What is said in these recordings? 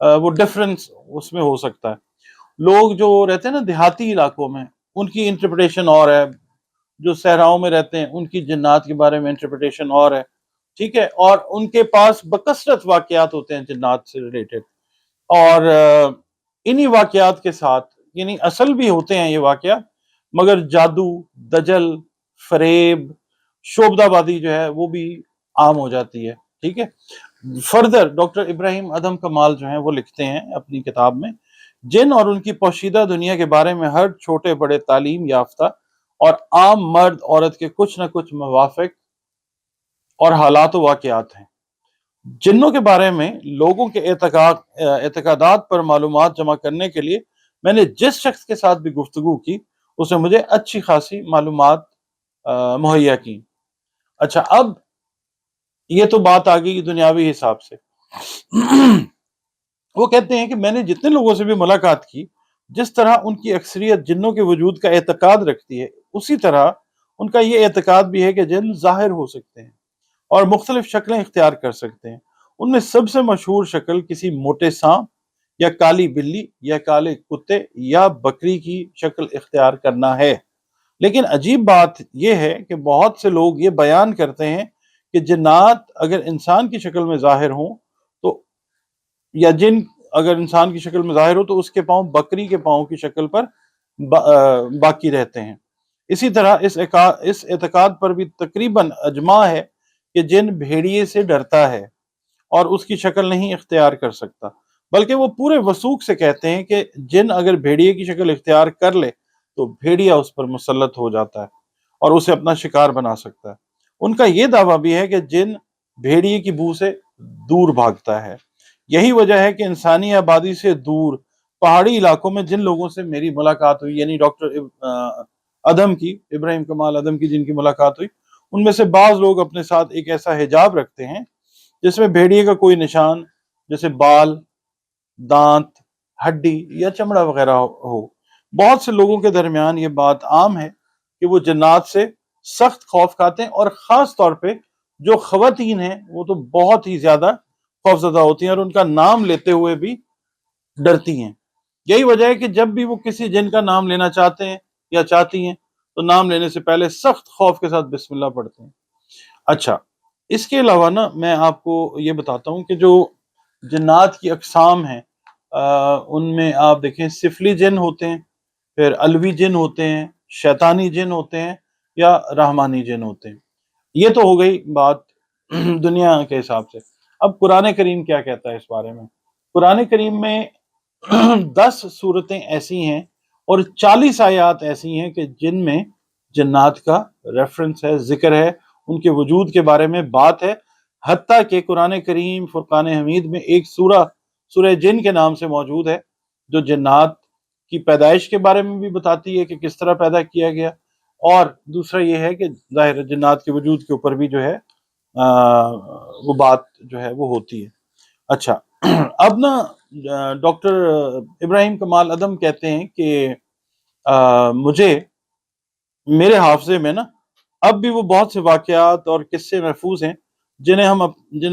وہ ڈفرینس اس میں ہو سکتا ہے. لوگ جو رہتے ہیں نا دیہاتی علاقوں میں، ان کی انٹرپریٹیشن اور ہے. جو صحراؤں میں رہتے ہیں ان کی جنات کے بارے میں انٹرپریٹیشن اور ہے. ٹھیک ہے، اور ان کے پاس بکثرت واقعات ہوتے ہیں جنات سے ریلیٹڈ. اور انہی واقعات کے ساتھ، یعنی اصل بھی ہوتے ہیں یہ واقعات، مگر جادو، دجل، فریب، شعبدہ بازی جو ہے وہ بھی عام ہو جاتی ہے. ٹھیک ہے. فردر ڈاکٹر ابراہیم ادم کمال جو ہیں وہ لکھتے ہیں اپنی کتاب میں، جن اور ان کی پوشیدہ دنیا کے بارے میں ہر چھوٹے بڑے تعلیم یافتہ اور عام مرد عورت کے کچھ نہ کچھ موافق اور حالات و واقعات ہیں. جنوں کے بارے میں لوگوں کے اعتقادات پر معلومات جمع کرنے کے لیے میں نے جس شخص کے ساتھ بھی گفتگو کی، اس نے مجھے اچھی خاصی معلومات مہیا کی. اچھا، اب یہ تو بات آ گئی دنیاوی حساب سے. وہ کہتے ہیں کہ میں نے جتنے لوگوں سے بھی ملاقات کی، جس طرح ان کی اکثریت جنوں کے وجود کا اعتقاد رکھتی ہے، اسی طرح ان کا یہ اعتقاد بھی ہے کہ جن ظاہر ہو سکتے ہیں اور مختلف شکلیں اختیار کر سکتے ہیں. ان میں سب سے مشہور شکل کسی موٹے سانپ یا کالی بلی یا کالے کتے یا بکری کی شکل اختیار کرنا ہے. لیکن عجیب بات یہ ہے کہ بہت سے لوگ یہ بیان کرتے ہیں کہ جنات اگر انسان کی شکل میں ظاہر ہوں تو، یا جن اگر انسان کی شکل میں ظاہر ہو تو اس کے پاؤں بکری کے پاؤں کی شکل پر باقی رہتے ہیں. اسی طرح اس اعتقاد پر بھی تقریباً اجماع ہے کہ جن بھیڑیے سے ڈرتا ہے اور اس کی شکل نہیں اختیار کر سکتا، بلکہ وہ پورے وثوق سے کہتے ہیں کہ جن اگر بھیڑیے کی شکل اختیار کر لے تو بھیڑیا اس پر مسلط ہو جاتا ہے اور اسے اپنا شکار بنا سکتا ہے. ان کا یہ دعویٰ بھی ہے کہ جن بھیڑیے کی بو سے دور بھاگتا ہے. یہی وجہ ہے کہ انسانی آبادی سے دور پہاڑی علاقوں میں جن لوگوں سے میری ملاقات ہوئی، یعنی ڈاکٹر ادم کی، ابراہیم کمال ادم کی جن کی ملاقات ہوئی، ان میں سے بعض لوگ اپنے ساتھ ایک ایسا حجاب رکھتے ہیں جس میں بھیڑیے کا کوئی نشان جیسے بال، دانت، ہڈی یا چمڑا وغیرہ ہو. بہت سے لوگوں کے درمیان یہ بات عام ہے کہ وہ جنات سے سخت خوف کھاتے ہیں، اور خاص طور پہ جو خواتین ہیں وہ تو بہت ہی زیادہ خوفزدہ ہوتی ہیں اور ان کا نام لیتے ہوئے بھی ڈرتی ہیں. یہی وجہ ہے کہ جب بھی وہ کسی جن کا نام لینا چاہتے ہیں یا چاہتی ہیں تو نام لینے سے پہلے سخت خوف کے ساتھ بسم اللہ پڑھتے ہیں. اچھا، اس کے علاوہ نا میں آپ کو یہ بتاتا ہوں کہ جو جنات کی اقسام ہیں، ان میں آپ دیکھیں سفلی جن ہوتے ہیں، پھر الوی جن ہوتے ہیں، شیطانی جن ہوتے ہیں، یا رحمانی جن ہوتے ہیں. یہ تو ہو گئی بات دنیا کے حساب سے. اب قرآن کریم کیا کہتا ہے اس بارے میں؟ قرآن کریم میں 10 صورتیں ایسی ہیں اور 40 آیات ایسی ہیں کہ جن میں جنات کا ریفرنس ہے، ذکر ہے، ان کے وجود کے بارے میں بات ہے. حتیٰ کہ قرآن کریم فرقان حمید میں ایک سورہ جن کے نام سے موجود ہے، جو جنات کی پیدائش کے بارے میں بھی بتاتی ہے کہ کس طرح پیدا کیا گیا، اور دوسرا یہ ہے کہ ظاہر جنات کے وجود کے اوپر بھی جو ہے وہ بات جو ہے وہ ہوتی ہے. اچھا، اب نا ڈاکٹر ابراہیم کمال ادم کہتے ہیں کہ مجھے میرے حافظے میں نا اب بھی وہ بہت سے واقعات اور قصے محفوظ ہیں جنہیں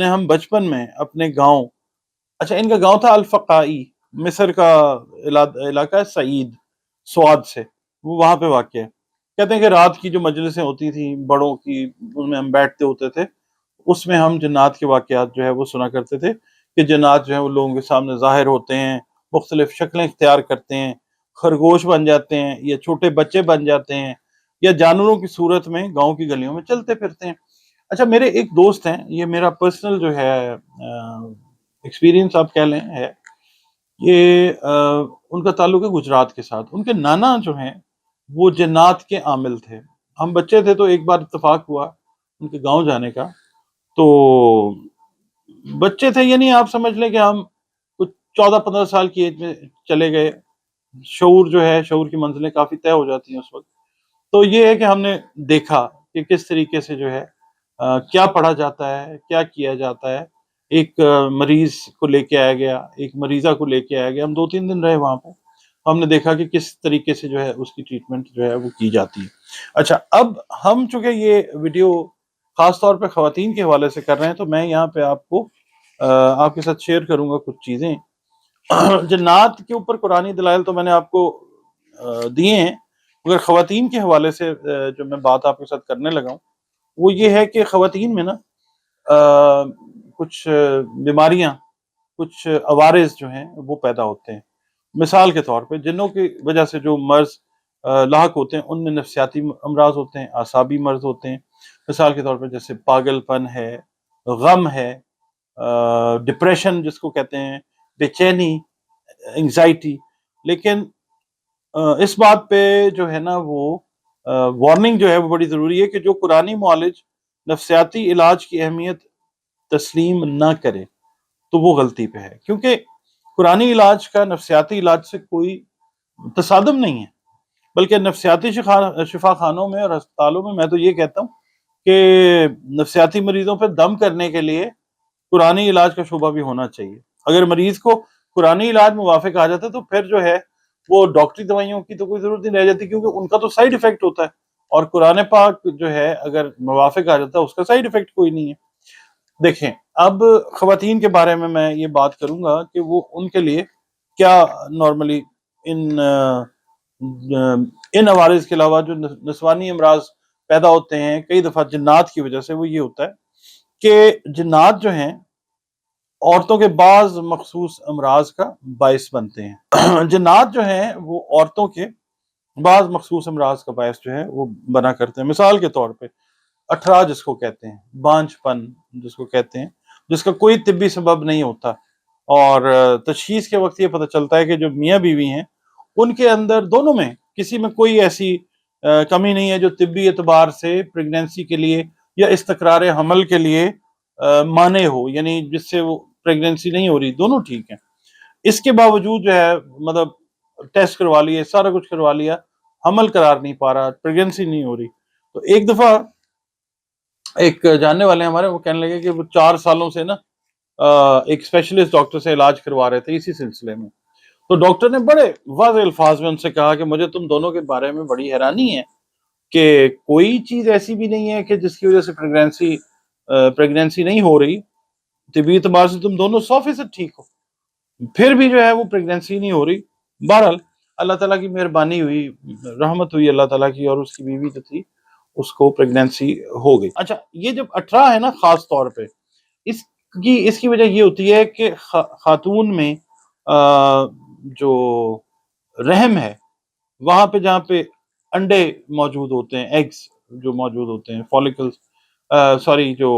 ہم بچپن میں اپنے گاؤں، اچھا ان کا گاؤں تھا الفقائی، مصر کا علاقہ ہے سواد سے، وہ وہاں پہ واقع ہے. کہتے ہیں کہ رات کی جو مجلسیں ہوتی تھیں بڑوں کی، ان میں ہم بیٹھتے ہوتے تھے، اس میں ہم جنات کے واقعات جو ہے وہ سنا کرتے تھے کہ جنات جو ہیں وہ لوگوں کے سامنے ظاہر ہوتے ہیں، مختلف شکلیں اختیار کرتے ہیں، خرگوش بن جاتے ہیں یا چھوٹے بچے بن جاتے ہیں یا جانوروں کی صورت میں گاؤں کی گلیوں میں چلتے پھرتے ہیں. اچھا، میرے ایک دوست ہیں، یہ میرا پرسنل جو ہے ایکسپیرینس آپ کہہ لیں ہے، یہ ان کا تعلق ہے گجرات کے ساتھ. ان کے نانا جو ہیں وہ جنات کے عامل تھے. ہم بچے تھے تو ایک بار اتفاق ہوا ان کے گاؤں جانے کا، تو بچے تھے، یعنی آپ سمجھ لیں کہ ہم کچھ 14-15 سال کی ایج میں چلے گئے. شعور جو ہے، شعور کی منزلیں کافی طے ہو جاتی ہیں اس وقت. تو یہ ہے کہ ہم نے دیکھا کہ کس طریقے سے جو ہے کیا پڑھا جاتا ہے، کیا کیا جاتا ہے. ایک مریض کو لے کے آیا گیا، ایک مریضہ کو لے کے آیا گیا، ہم 2-3 دن رہے وہاں پہ. ہم نے دیکھا کہ کس طریقے سے جو ہے اس کی ٹریٹمنٹ جو ہے وہ کی جاتی ہے. اچھا، اب ہم چونکہ یہ ویڈیو خاص طور پہ خواتین کے حوالے سے کر رہے ہیں، تو میں یہاں پہ آپ کے ساتھ شیئر کروں گا کچھ چیزیں جنات کے اوپر قرآنی دلائل تو میں نے آپ کو دیے ہیں، مگر خواتین کے حوالے سے جو میں بات آپ کے ساتھ کرنے لگا ہوں وہ یہ ہے کہ خواتین میں نا کچھ بیماریاں، کچھ عوارض جو ہیں وہ پیدا ہوتے ہیں. مثال کے طور پہ جنوں کی وجہ سے جو مرض لاحق ہوتے ہیں ان میں نفسیاتی امراض ہوتے ہیں، اعصابی مرض ہوتے ہیں. مثال کے طور پہ جیسے پاگل پن ہے، غم ہے، ڈپریشن جس کو کہتے ہیں، بے چینی، انگزائٹی. لیکن اس بات پہ جو ہے نا وہ وارننگ جو ہے وہ بڑی ضروری ہے کہ جو قرآنی معالج نفسیاتی علاج کی اہمیت تسلیم نہ کرے تو وہ غلطی پہ ہے، کیونکہ قرآنی علاج کا نفسیاتی علاج سے کوئی تصادم نہیں ہے، بلکہ نفسیاتی شفا خانوں میں اور ہسپتالوں میں تو یہ کہتا ہوں کہ نفسیاتی مریضوں پہ دم کرنے کے لیے قرآنی علاج کا شعبہ بھی ہونا چاہیے. اگر مریض کو قرآنی علاج موافق آ جاتا ہے تو پھر جو ہے وہ ڈاکٹری دوائیوں کی تو کوئی ضرورت نہیں رہ جاتی، کیونکہ ان کا تو سائیڈ افیکٹ ہوتا ہے، اور قرآن پاک جو ہے اگر موافق آ جاتا ہے اس کا سائیڈ افیکٹ کوئی نہیں ہے. دیکھیں اب خواتین کے بارے میں یہ بات کروں گا کہ وہ ان کے لیے کیا نارملی ان عوارض کے علاوہ جو نسوانی امراض پیدا ہوتے ہیں کئی دفعہ جنات کی وجہ سے، وہ یہ ہوتا ہے کہ جنات جو ہیں عورتوں کے بعض مخصوص امراض کا باعث بنتے ہیں. جنات جو ہیں وہ عورتوں کے بعض مخصوص امراض کا باعث جو ہے وہ بنا کرتے ہیں. مثال کے طور پہ اٹھرا جس کو کہتے ہیں، بانجھ پن جس کو کہتے ہیں، جس کا کوئی طبی سبب نہیں ہوتا، اور تشخیص کے وقت یہ پتہ چلتا ہے کہ جو میاں بیوی ہیں ان کے اندر دونوں میں کسی میں کوئی ایسی کمی نہیں ہے جو طبی اعتبار سے پریگنینسی کے لیے یا استقرار حمل کے لیے مانع ہو، یعنی جس سے وہ پریگنینسی نہیں ہو رہی، دونوں ٹھیک ہیں. اس کے باوجود جو ہے مطلب ٹیسٹ کروا لیے، سارا کچھ کروا لیا، حمل قرار نہیں پا رہا، پریگنینسی نہیں ہو رہی. تو ایک دفعہ ایک جاننے والے ہمارے وہ کہنے لگے کہ وہ 4 سالوں سے نا ایک اسپیشلسٹ ڈاکٹر سے علاج کروا رہے تھے اسی سلسلے میں. تو ڈاکٹر نے بڑے واضح الفاظ میں ان سے کہا کہ مجھے تم دونوں کے بارے میں بڑی حیرانی ہے کہ کوئی چیز ایسی بھی نہیں ہے کہ جس کی وجہ سے پریگنینسی نہیں ہو رہی، طبی اعتبار سے تم دونوں 100% ٹھیک ہو، پھر بھی جو ہے وہ پریگنینسی نہیں ہو رہی. بہرحال اللہ تعالیٰ کی مہربانی ہوئی، رحمت ہوئی اللہ تعالیٰ کی، اور اس کی بیوی جو تھی اس کو پریگنینسی ہو گئی. اچھا، یہ جب 18 ہے نا خاص طور پہ اس کی وجہ یہ ہوتی ہے کہ خاتون میں جو رحم ہے وہاں پہ جہاں پہ انڈے موجود ہوتے ہیں، ایگز جو موجود ہوتے ہیں، فالکلز جو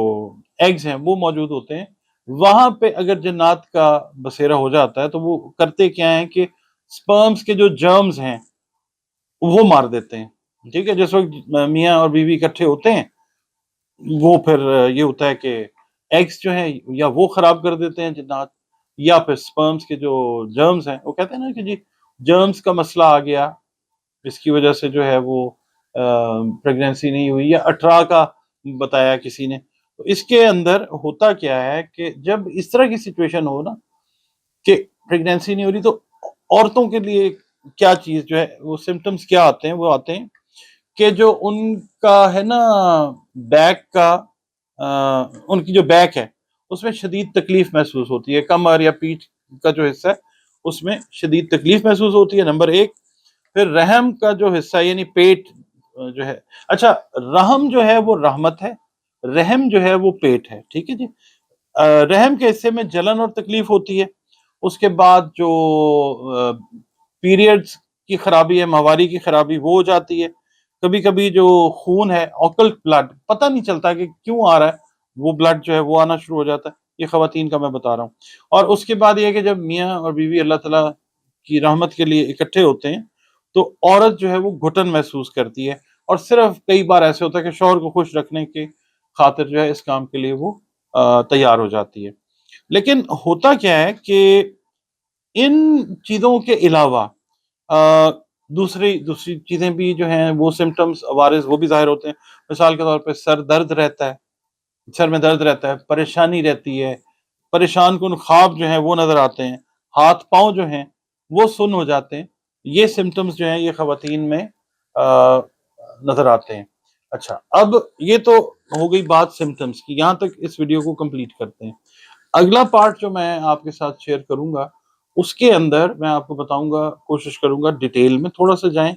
ایگز ہیں وہ موجود ہوتے ہیں، وہاں پہ اگر جنات کا بسیرا ہو جاتا ہے تو وہ کرتے کیا ہیں کہ سپرمز کے جو جرمز ہیں وہ مار دیتے ہیں. ٹھیک ہے، جس وقت میاں اور بیوی اکٹھے ہوتے ہیں وہ پھر یہ ہوتا ہے کہ ایگز جو ہیں یا وہ خراب کر دیتے ہیں جنات، یا پھر سپرمز کے جو جرمز ہیں، وہ کہتے ہیں نا کہ جی جرمز کا مسئلہ آ گیا، اس کی وجہ سے جو ہے وہ پریگنینسی نہیں ہوئی، یا 18 کا بتایا کسی نے. تو اس کے اندر ہوتا کیا ہے کہ جب اس طرح کی سچویشن ہو نا کہ پریگنینسی نہیں ہو رہی، تو عورتوں کے لیے کیا چیز جو ہے وہ سمٹمز کیا آتے ہیں، وہ آتے ہیں کہ جو ان کا ہے نا بیک کا ان کی جو بیک ہے اس میں شدید تکلیف محسوس ہوتی ہے، کمر یا پیٹھ کا جو حصہ ہے اس میں شدید تکلیف محسوس ہوتی ہے، نمبر 1. پھر رحم کا جو حصہ یعنی پیٹ جو ہے، اچھا رحم جو ہے وہ رحمت ہے، رحم جو ہے وہ پیٹ ہے. ٹھیک ہے جی، رحم کے حصے میں جلن اور تکلیف ہوتی ہے. اس کے بعد جو پیریڈز کی خرابی ہے، ماہواری کی خرابی، وہ ہو جاتی ہے. کبھی کبھی جو خون ہے اوکلٹ بلڈ پتہ نہیں چلتا کہ کیوں آ رہا ہے، وہ بلڈ جو ہے وہ آنا شروع ہو جاتا ہے. یہ خواتین کا میں بتا رہا ہوں. اور اس کے بعد یہ کہ جب میاں اور بیوی اللہ تعالیٰ کی رحمت کے لیے اکٹھے ہوتے ہیں تو عورت جو ہے وہ گھٹن محسوس کرتی ہے، اور صرف کئی بار ایسے ہوتا ہے کہ شوہر کو خوش رکھنے کے خاطر جو ہے اس کام کے لیے وہ تیار ہو جاتی ہے. لیکن ہوتا کیا ہے کہ ان چیزوں کے علاوہ دوسری چیزیں بھی جو ہیں وہ سمٹمز عوارض وہ بھی ظاہر ہوتے ہیں. مثال کے طور پہ سر درد رہتا ہے، سر میں درد رہتا ہے، پریشانی رہتی ہے، پریشان کن خواب جو ہیں وہ نظر آتے ہیں، ہاتھ پاؤں جو ہیں وہ سن ہو جاتے ہیں. یہ سمٹمز جو ہیں یہ خواتین میں نظر آتے ہیں. اچھا، اب یہ تو ہو گئی بات سمٹمز کی، یہاں تک اس ویڈیو کو کمپلیٹ کرتے ہیں. اگلا پارٹ جو میں آپ کے ساتھ شیئر کروں گا اس کے اندر میں آپ کو بتاؤں گا، کوشش کروں گا ڈیٹیل میں تھوڑا سا جائیں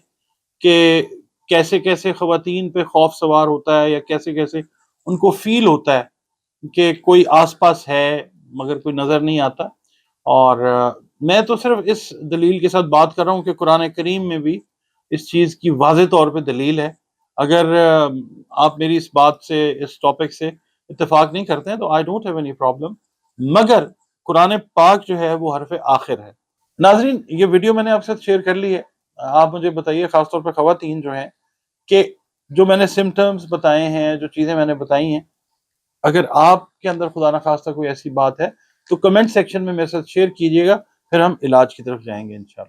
کہ کیسے کیسے خواتین پہ خوف سوار ہوتا ہے، یا کیسے کیسے ان کو فیل ہوتا ہے کہ کوئی آس پاس ہے مگر کوئی نظر نہیں آتا۔ اور میں تو صرف اس دلیل کے ساتھ بات کر رہا ہوں کہ قرآن کریم میں بھی اس چیز کی واضح طور پہ دلیل ہے۔ اگر آپ میری اس بات سے، اس ٹاپک سے اتفاق نہیں کرتے ہیں تو I don't have any problem, مگر قرآن پاک جو ہے وہ حرف آخر ہے۔ ناظرین، یہ ویڈیو میں نے آپ سے شیئر کر لی ہے، آپ مجھے بتائیے، خاص طور پہ خواتین جو ہیں، کہ جو میں نے سمٹمز بتائے ہیں، جو چیزیں میں نے بتائی ہیں، اگر آپ کے اندر خدا نخواستہ کوئی ایسی بات ہے تو کمنٹ سیکشن میں میرے ساتھ شیئر کیجیے گا، پھر ہم علاج کی طرف جائیں گے انشاءاللہ۔